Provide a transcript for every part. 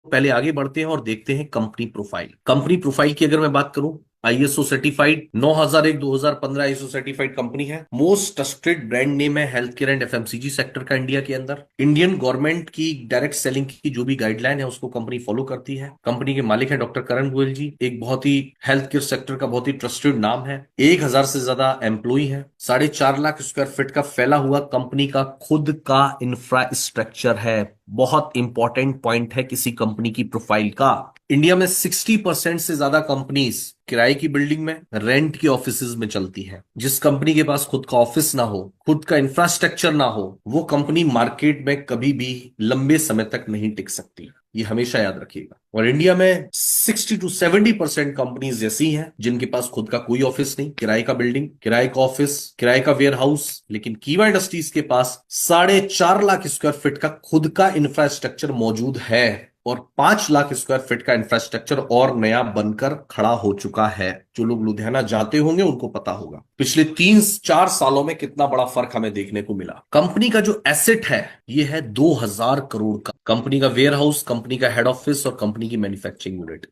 पहले आगे बढ़ते हैं और देखते हैं कंपनी प्रोफाइल। कंपनी प्रोफाइल की अगर मैं बात करूं, ISO certified 9001 2015 ISO certified company है। मोस्ट ट्रस्टेड ब्रांड नेम है health care and FMCG sector का इंडिया के अंदर। इंडियन गवर्नमेंट की डायरेक्ट सेलिंग की जो भी गाइडलाइन है उसको कंपनी फॉलो करती है। कंपनी के मालिक है डॉक्टर करण गोयल जी, एक बहुत ही हेल्थ केयर सेक्टर का बहुत ही ट्रस्टेड नाम है। 1000 से ज्यादा एम्प्लॉई है। 4.5 लाख स्क्वायर फीट का फैला हुआ कंपनी का खुद का इंफ्रास्ट्रक्चर है। बहुत इंपॉर्टेंट पॉइंट है किसी कंपनी की प्रोफाइल का। इंडिया में 60% से ज्यादा कंपनीज किराए की बिल्डिंग में, रेंट की ऑफिसेज में चलती है। जिस कंपनी के पास खुद का ऑफिस ना हो, खुद का इंफ्रास्ट्रक्चर ना हो, वो कंपनी मार्केट में कभी भी लंबे समय तक नहीं टिक सकती। ये हमेशा याद रखिएगा। और इंडिया में 60 to 70% कंपनीज ऐसी हैं जिनके पास खुद का कोई ऑफिस नहीं, किराए का बिल्डिंग, किराए का ऑफिस, किराए का वेयर हाउस। लेकिन कीवा इंडस्ट्रीज के पास 4.5 लाख स्क्वायर फीट का खुद का इंफ्रास्ट्रक्चर मौजूद है और 5 लाख स्क्वायर फीट का इंफ्रास्ट्रक्चर और नया बनकर खड़ा हो चुका है। जो लोग लुधियाना जाते होंगे उनको पता होगा पिछले 3-4 सालों में कितना बड़ा फर्क हमें देखने को मिला। कंपनी का जो एसेट है ये है 2000 करोड़ का। कंपनी का वेयर हाउस, कंपनी का हेड ऑफिस और कंपनी की manufacturing unit,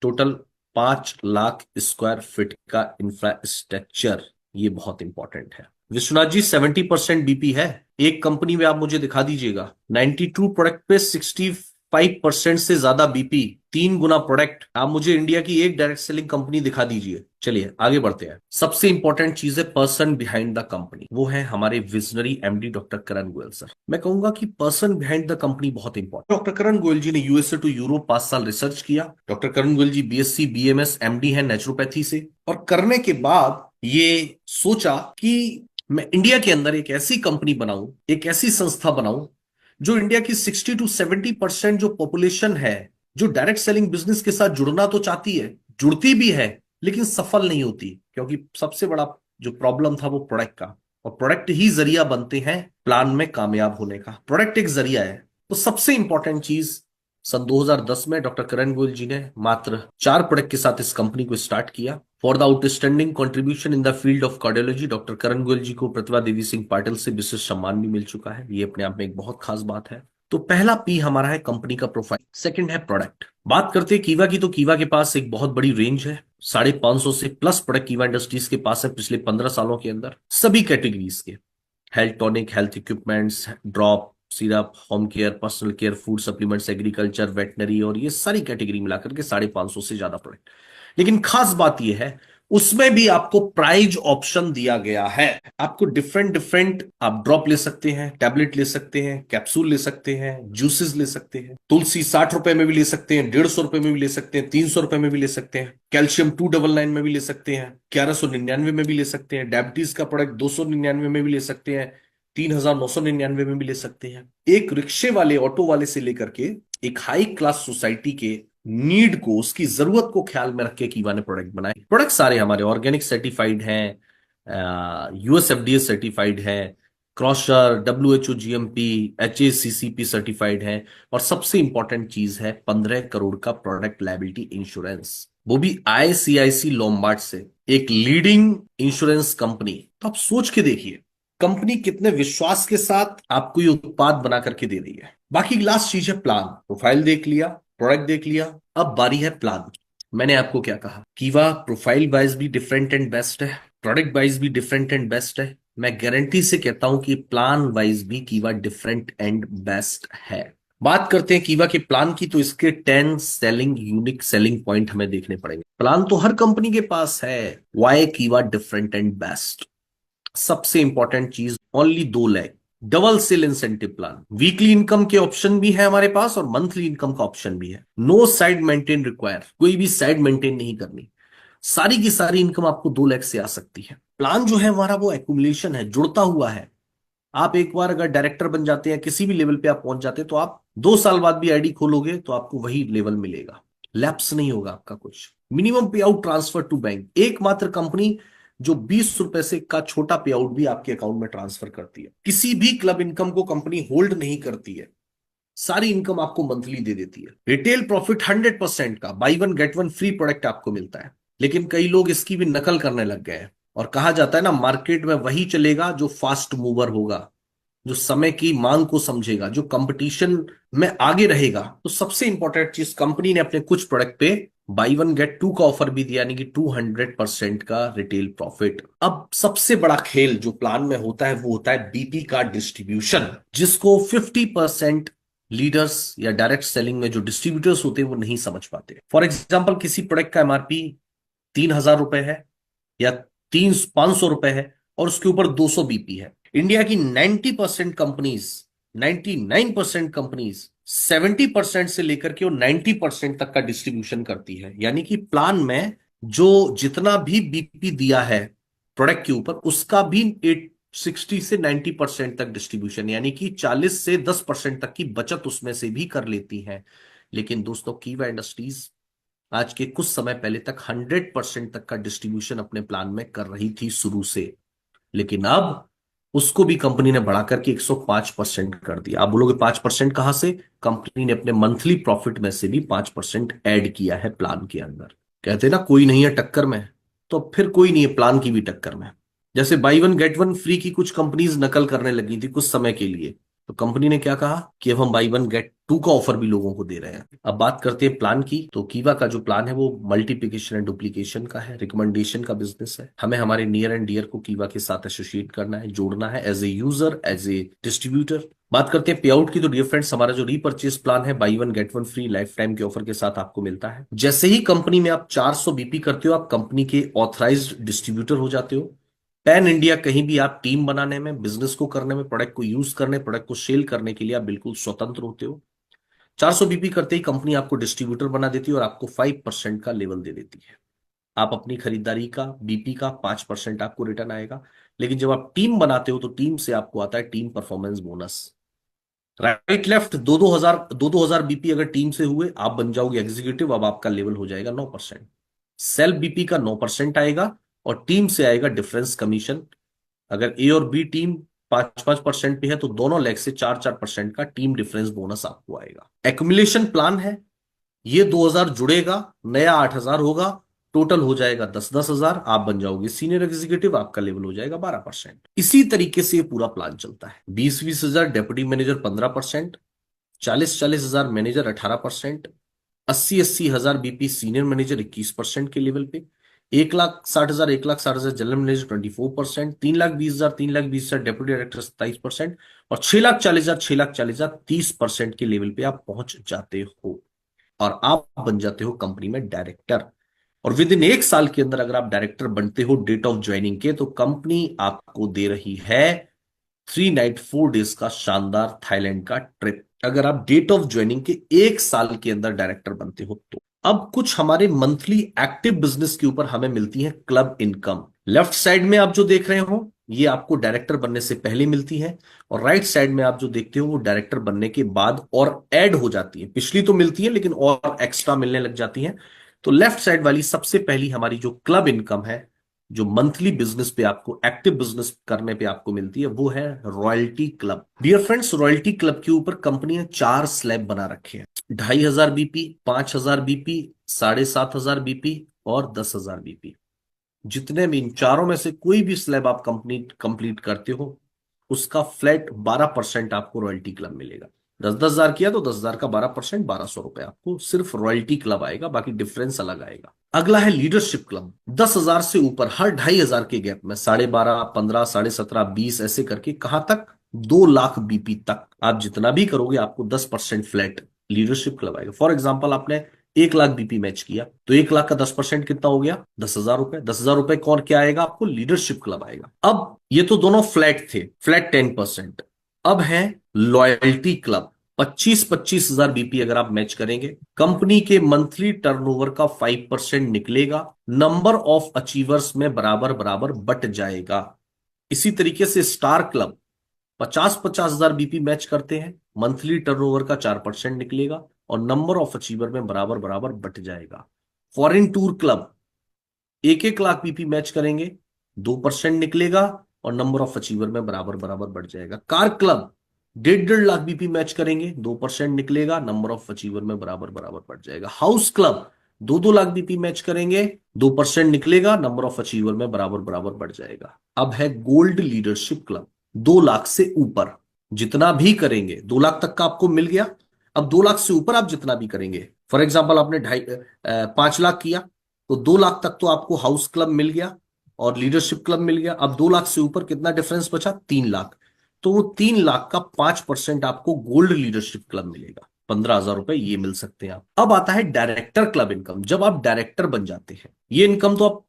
total 5 lakh square feet का इंफ्रास्ट्रक्चर। ये बहुत इंपॉर्टेंट है। विश्वनाथ जी, 70% बीपी है। एक कंपनी में आप मुझे दिखा दीजिएगा 92 प्रोडक्ट पे 65% से ज्यादा बीपी, 3 गुना प्रोडक्ट। आप मुझे इंडिया की एक डायरेक्ट सेलिंग कंपनी दिखा दीजिए। चलिए आगे बढ़ते हैं। सबसे इंपॉर्टेंट चीज है पर्सन बिहाइंड द कंपनी, वो है हमारे visionary MD doctor Karan Goyal sir. मैं कहूंगा कि पर्सन बिहाइंड द कंपनी बहुत इंपॉर्टेंट। डॉक्टर करण गोयल जी ने यूएसए टू यूरोप 5 साल रिसर्च किया। डॉक्टर करण गोयल जी बीएससी बीएमएस एमडी है नेचुरोपैथी से। और करने के बाद ये सोचा कि मैं इंडिया के अंदर एक ऐसी कंपनी बनाऊं, एक ऐसी संस्था बनाऊं जो इंडिया की 60 to 70% जो पॉपुलेशन है, जो डायरेक्ट सेलिंग बिजनेस के साथ जुड़ना तो चाहती है, जुड़ती भी है, लेकिन सफल नहीं होती। क्योंकि सबसे बड़ा जो प्रॉब्लम था वो प्रोडक्ट का, और प्रोडक्ट ही जरिया बनते हैं प्लान में कामयाब होने का। प्रोडक्ट एक जरिया है। तो सबसे इंपॉर्टेंट चीज, सन 2010 में डॉक्टर करण गोयल जी ने मात्र 4 प्रोडक्ट के साथ इस कंपनी को स्टार्ट किया। For the outstanding contribution in the field of cardiology doctor Karan Goyal ji को प्रतिभा देवी सिंह पाटिल से विशेष सम्मान भी मिल चुका है। ये अपने आप में एक बहुत खास बात है। तो पहला पी हमारा है कंपनी का प्रोफाइल, सेकंड है प्रोडक्ट। बात करते हैं कीवा की, तो कीवा के पास एक बहुत बड़ी रेंज है। 550 से प्लस प्रोडक्ट कीवा इंडस्ट्रीज के पास है पिछले 15 सालों के अंदर, सभी कैटेगरीज के। Health tonic, health equipments, drop, syrup, home care, personal care, food supplements, agriculture, veterinary, और ये सारी कैटेगरी मिलाकर के 550 से ज्यादा प्रोडक्ट। लेकिन खास बात यह है उसमें भी आपको प्राइज ऑप्शन दिया गया है। आपको डिफरेंट डिफरेंट, आप ड्रॉप ले सकते हैं, टैबलेट ले सकते हैं, कैप्सूल ले सकते हैं, जूसेस ले सकते हैं। तुलसी 60 रुपए में भी ले सकते हैं, 150 रुपए में भी ले सकते हैं, 300 रुपए में भी ले सकते हैं। कैल्शियम 299 में भी ले सकते हैं, 1199 में भी ले सकते हैं। डायबिटीज का प्रोडक्ट 299 में भी ले सकते हैं, 3999 में भी ले सकते हैं। एक रिक्शे वाले, ऑटो वाले से लेकर के एक हाई क्लास सोसाइटी के नीड को, उसकी जरूरत को ख्याल में रख के कीवा ने प्रोडक्ट बनाए। प्रोडक्ट सारे हमारे ऑर्गेनिक सर्टिफाइड हैं, यूएसएफडीए सर्टिफाइड है, क्रॉशर, डब्ल्यूएचओ जीएमपी, एचएसीसीपी सर्टिफाइड है। और सबसे इंपॉर्टेंट चीज है 15 करोड़ का प्रोडक्ट लायबिलिटी इंश्योरेंस, वो भी आईसीआईसी लोम्बार्ड से, एक लीडिंग इंश्योरेंस कंपनी। तो आप सोच के देखिए कंपनी कितने विश्वास के साथ आपको ये उत्पाद बना करके दे रही है। बाकी लास्ट चीज है प्लान। प्रोफाइल देख लिया, प्रोडक्ट देख लिया, अब बारी है प्लान की। मैंने आपको क्या कहा, कीवा प्रोफाइल वाइज भी डिफरेंट एंड बेस्ट है, प्रोडक्ट वाइज भी डिफरेंट एंड बेस्ट है। मैं गारंटी से कहता हूं कि प्लान वाइज भी कीवा डिफरेंट एंड बेस्ट है। बात करते हैं कीवा के प्लान की, तो इसके 10 सेलिंग यूनिक सेलिंग पॉइंट हमें देखने पड़ेंगे। प्लान तो हर कंपनी के पास है, why Kiwa different and best. सबसे इंपॉर्टेंट चीज, only 2 lakh double sale incentive plan. Weekly income के ऑप्शन भी है हमारे पास और मंथली इनकम का ऑप्शन भी है। नो साइड मेंटेन रिक्वायर, कोई भी साइड मेंटेन नहीं करनी। सारी की सारी इनकम आपको 2 लाख से आ सकती है। प्लान जो है हमारा वो एक्यूमुलेशन है, जुड़ता हुआ है। आप एक बार अगर डायरेक्टर बन जाते हैं, किसी भी लेवल पे आप पहुंच जाते हैं, तो आप 2 साल बाद भी आईडी खोलोगे तो आपको वही लेवल मिलेगा, लैप्स नहीं होगा आपका कुछ। मिनिमम पे आउट ट्रांसफर टू बैंक, एकमात्र कंपनी जो 20 रुपए से का छोटा पे आउट भी आपके अकाउंट में ट्रांसफर करती है। किसी भी क्लब इनकम को कंपनी होल्ड नहीं करती है, सारी इनकम आपको मंथली दे देती है। रिटेल प्रॉफिट 100% का, by one get one free product आपको मिलता है। लेकिन कई लोग इसकी भी नकल करने लग गए हैं, और कहा जाता है ना, मार्केट में वही चलेगा जो फास्ट मूवर होगा। जो समय की मांग को समझेगा, जो कंपटीशन में आगे रहेगा। तो सबसे इंपॉर्टेंट चीज, कंपनी ने अपने कुछ प्रोडक्ट पे बाई वन गेट टू का ऑफर भी दिया, यानी कि 200% का रिटेल प्रॉफिट। अब सबसे बड़ा खेल जो प्लान में होता है वो होता है बीपी का डिस्ट्रीब्यूशन, जिसको 50% लीडर्स या डायरेक्ट सेलिंग में जो डिस्ट्रीब्यूटर्स होते हैं वो नहीं समझ पाते। फॉर एग्जाम्पल, किसी प्रोडक्ट का एमआरपी 3,000 रुपए है या 500 रुपए है और उसके ऊपर 200 बीपी है। इंडिया की 99% कंपनीज 70% से लेकर के वो 90% तक का डिस्ट्रीब्यूशन करती है। यानी कि प्लान में जो जितना भी बीपी दिया है प्रोडक्ट के ऊपर, उसका भी 60 से 90% तक डिस्ट्रीब्यूशन, यानी कि 40 से 10% तक की बचत उसमें से भी कर लेती है। लेकिन दोस्तों, कीवा इंडस्ट्रीज आज के कुछ समय पहले तक 100% तक का डिस्ट्रीब्यूशन अपने प्लान में कर रही थी शुरू से, लेकिन अब उसको भी कंपनी ने बढ़ा करके 105% कर दिया। आप बोलोगे 5% कहां से? कंपनी ने अपने मंथली प्रॉफिट में से भी 5% ऐड किया है प्लान के अंदर। कहते हैं ना, कोई नहीं है टक्कर में, तो फिर कोई नहीं है प्लान की भी टक्कर में। जैसे by one get one free की कुछ कंपनीज नकल करने लगी थी कुछ समय के लिए, तो कंपनी ने क्या कहा कि अब हम बाई वन गेट टू का ऑफर भी लोगों को दे रहे हैं। अब बात करते हैं प्लान की, तो कीवा का जो प्लान है वो मल्टीप्लिकेशन एंड डुप्लीकेशन का है, रिकमेंडेशन का बिजनेस है। हमें हमारे नियर एंड डियर को कीवा के साथ एसोसिएट करना है, जोड़ना है as a user, as a distributor. बात करते हैं पे आउट की, तो डियर फ्रेंड्स, हमारा जो रीपर्चेज प्लान है by one get one free life time के ऑफर के साथ आपको मिलता है। जैसे ही कंपनी में आप 400 बीपी करते हो, आप कंपनी के ऑथराइज्ड डिस्ट्रीब्यूटर हो जाते हो। पैन इंडिया कहीं भी आप टीम बनाने में, बिजनेस को करने में, प्रोडक्ट को यूज करने, प्रोडक्ट को सेल करने के लिए आप बिल्कुल स्वतंत्र होते हो। 400 बीपी करते ही कंपनी आपको डिस्ट्रीब्यूटर बना देती है और आपको 5% का लेवल दे देती है। आप अपनी खरीदारी का बीपी का 5% आपको रिटर्न आएगा। लेकिन जब आप टीम बनाते हो तो टीम से आपको आता है team performance bonus. Right left दो दो हजार बीपी अगर टीम से हुए, आप बन जाओगे एग्जीक्यूटिव, अब आपका लेवल हो जाएगा 9%। सेल्फ बीपी का 9% आएगा और टीम से आएगा डिफरेंस कमीशन। अगर ए और बी टीम 5-5% पे है तो दोनों लेग से 4-4% का टीम डिफरेंस बोनस आपको आएगा। एक्युमुलेशन प्लान है, ये 2,000 जुड़ेगा, नया 8,000 होगा, टोटल हो जाएगा 10-10,000, आप बन जाओगे सीनियर एग्जीक्यूटिव, आपका लेवल हो जाएगा 12%। इसी तरीके से ये पूरा प्लान चलता है। 20-20,000 deputy manager 15%, 40-40,000 manager 18%, 80-80,000 BP senior manager 21% के लेवल पे, 1,60,000 1,60,000 जनरल मैनेजर 24%, 3,20,000 3,20,000 डेप्यूटी डायरेक्टर 27% और 6,40,000 6,40,000 30% के लेवल पे आप पहुंच जाते हो और आप बन जाते हो कंपनी में डायरेक्टर। और विद इन 1 साल के अंदर अगर आप डायरेक्टर बनते हो डेट ऑफ ज्वाइनिंग के, तो कंपनी आपको दे रही है 3 नाइट 4 डेज का शानदार थाईलैंड का ट्रिप, अगर आप डेट ऑफ ज्वाइनिंग के 1 साल के अंदर डायरेक्टर बनते हो तो। अब कुछ हमारे मंथली एक्टिव बिजनेस के ऊपर हमें मिलती है क्लब इनकम। लेफ्ट साइड में आप जो देख रहे हो ये आपको डायरेक्टर बनने से पहले मिलती है, और राइट साइड में आप जो देखते हो वो डायरेक्टर बनने के बाद और ऐड हो जाती है। पिछली तो मिलती है लेकिन और एक्स्ट्रा मिलने लग जाती है। तो लेफ्ट साइड वाली सबसे पहली हमारी जो क्लब इनकम है, जो मंथली बिजनेस पे आपको, एक्टिव बिजनेस करने पे आपको मिलती है, वो है royalty club. Dear friends, royalty club के ऊपर कंपनी ने 4 स्लैब बना रखे हैं: 2,500 बीपी, 5,000 बीपी, 7,500 बीपी और 10,000 बीपी। जितने भी इन चारों में से कोई भी स्लैब आप कंप्लीट करते हो, उसका फ्लैट 12% आपको रॉयल्टी क्लब मिलेगा। 10-10,000 किया तो 10,000 का 12%, 1,200 रुपए आपको सिर्फ रॉयल्टी क्लब आएगा, बाकी डिफरेंस अलग आएगा। अगला है लीडरशिप क्लब। 10,000 से ऊपर हर 2,500 के गैप में 12.5 15 17.5 20 ऐसे करके कहां तक, 2 लाख बीपी तक आप जितना भी करोगे आपको 10% फ्लैट लीडरशिप क्लब आएगा। फॉर एग्जाम्पल, आपने 1 लाख बीपी मैच किया तो 1 लाख का 10% कितना हो गया, 10,000 रुपए। 10,000 रुपए कौन क्या आएगा आपको, लीडरशिप क्लब आएगा। अब ये तो दोनों फ्लैट थे, फ्लैट 10%। अब है लॉयल्टी क्लब। 25-25,000 बीपी अगर आप मैच करेंगे, कंपनी के मंथली टर्नओवर का 5% निकलेगा, नंबर ऑफ अचीवर्स में बराबर बराबर बट जाएगा। इसी तरीके से स्टार क्लब 50-50,000 बीपी मैच करते हैं, मंथली टर्नओवर का 4% निकलेगा और नंबर ऑफ अचीवर में बराबर बराबर बट जाएगा। Foreign tour club 1-1 lakh BP match करेंगे, 2% निकलेगा और नंबर ऑफ अचीवर में बराबर बराबर बढ़ जाएगा। Car club 1.5-1.5 lakh BP match करेंगे, 2% निकलेगा, नंबर ऑफ अचीवर में बराबर बराबर बढ़ जाएगा। House club 2-2 lakh BP match करेंगे, 2% निकलेगा, नंबर ऑफ अचीवर में बराबर बराबर बढ़ जाएगा। अब है गोल्ड लीडरशिप क्लब, 2 लाख से ऊपर। जितना भी करेंगे 2 लाख तक का आपको मिल गया। अब 2 लाख से ऊपर आप जितना भी करेंगे, फॉर एग्जाम्पल आपने 5 लाख किया, तो 2 लाख तक तो आपको हाउस क्लब मिल गया और लीडरशिप क्लब मिल गया। अब 2 लाख से ऊपर कितना डिफरेंस बचा? 3 लाख। तो वो 3 लाख का 5% आपको गोल्ड लीडरशिप क्लब मिलेगा, 15,000 रुपए ये मिल सकते हैं आप। अब आता है डायरेक्टर क्लब इनकम। जब आप डायरेक्टर बन जाते हैं, ये इनकम तो आप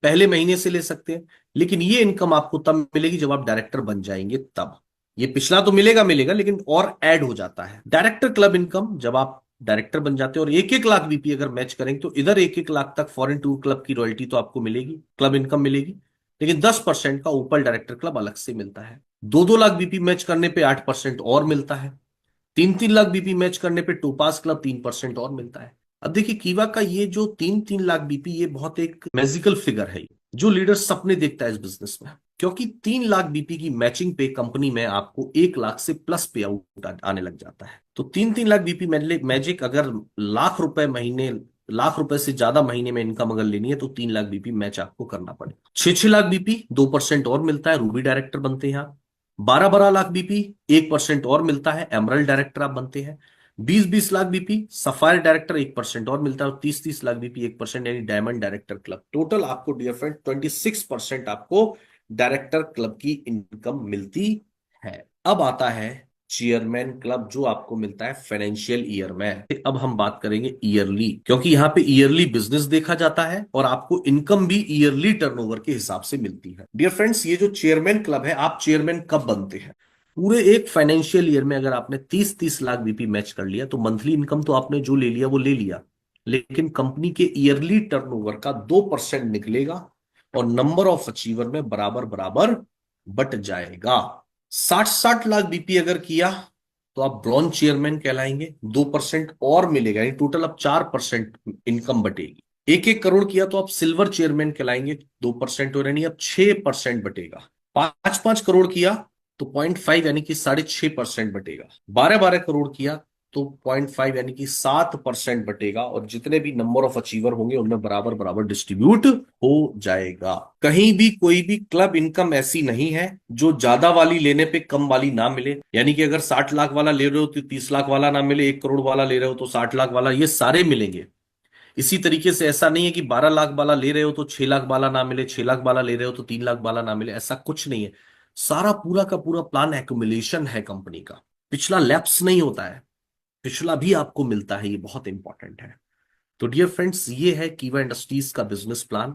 पहले महीने से ले सकते हैं, लेकिन ये इनकम आपको तब मिलेगी जब आप डायरेक्टर बन जाएंगे तब। ये पिछला तो मिलेगा मिलेगा, लेकिन और ऐड हो जाता है डायरेक्टर क्लब इनकम जब आप डायरेक्टर बन जाते हैं। और 1-1 लाख बीपी अगर मैच करेंगे तो इधर 1-1 लाख तक फॉरेन टूर क्लब की रॉयल्टी तो आपको मिलेगी, क्लब इनकम मिलेगी, लेकिन 10% का ऊपर डायरेक्टर क्लब अलग से मिलता है। 2-2 लाख बीपी मैच करने पे 8% और मिलता है। 3-3 लाख बीपी मैच करने पे टोपास क्लब 3% और मिलता है। अब देखिए कीवा का ये जो 3-3 लाख बीपी, ये बहुत एक मैजिकल फिगर है, जो लीडर सपने देखता है इस बिजनेस में। क्योंकि 3 लाख बीपी की मैचिंग पे कंपनी में आपको 1 लाख से प्लस पे आउट आने लग जाता है। तो 3-3 लाख बीपी मैजिक अगर लाख रुपए से ज्यादा महीने में इनकम अगर लेनी है तो 3 लाख बीपी मैच आपको करना पड़ेगा। 6-6 लाख बीपी 2% और मिलता है, रूबी डायरेक्टर बनते हैं आप। 12-12 लाख बीपी 1% और मिलता है, एमरल्ड डायरेक्टर आप बनते हैं। 20-20 लाख बीपी सफायर डायरेक्टर 1% और मिलता है, और 30-30 लाख बीपी 1% यानी डायमंड डायरेक्टर क्लब। टोटल आपको डियर फ्रेंड 26% आपको डायरेक्टर क्लब की इनकम मिलती है। अब आता है चेयरमैन क्लब, जो आपको मिलता है फाइनेंशियल ईयर में। अब हम बात करेंगे ईयरली, क्योंकि यहां पे ईयरली बिजनेस देखा जाता है और आपको इनकम भी ईयरली टर्नओवर के हिसाब से मिलती है। डियर फ्रेंड्स, ये जो चेयरमैन क्लब है, आप चेयरमैन कब बनते हैं? पूरे एक फाइनेंशियल ईयर में अगर आपने 30-30 लाख बीपी मैच कर लिया तो मंथली इनकम तो आपने जो ले लिया वो ले लिया, लेकिन कंपनी के ईयरली टर्नओवर का 2% निकलेगा और नंबर ऑफ अचीवर में बराबर बराबर बट जाएगा। 60-60 लाख बीपी अगर किया तो आप ब्रॉन्ज चेयरमैन कहलाएंगे, 2% और मिलेगा, यानी टोटल अब 4% इनकम बटेगी। 1-1 करोड़ किया तो आप सिल्वर चेयरमैन कहलाएंगे, 2% और यानी अब 6% बटेगा। 5-5 करोड़ किया तो 0.5 यानी कि 6.5% बटेगा। 12-12 करोड़ किया तो 0.5 यानी कि 7% बटेगा, और जितने भी नंबर ऑफ अचीवर होंगे उनमें बराबर बराबर डिस्ट्रीब्यूट हो जाएगा। कहीं भी कोई भी क्लब इनकम ऐसी नहीं है जो ज्यादा वाली लेने पे कम वाली ना मिले, यानी कि अगर 60 लाख वाला ले रहे हो तो 30 लाख वाला ना मिले, 1 करोड़ वाला ले रहे हो तो 60 लाख वाला, ये सारे मिलेंगे। इसी तरीके से ऐसा नहीं है कि 12 लाख वाला ले रहे हो तो 6 लाख वाला ना मिले, 6 लाख वाला ले रहे हो तो 3 लाख वाला ना मिले, ऐसा कुछ नहीं है। सारा पूरा का पूरा प्लान एक्यूमुलेशन है कंपनी का, पिछला लैप्स नहीं होता है, पिछला भी आपको मिलता है, ये बहुत इंपॉर्टेंट है। तो डियर फ्रेंड्स, ये है कीवा इंडस्ट्रीज का बिजनेस प्लान।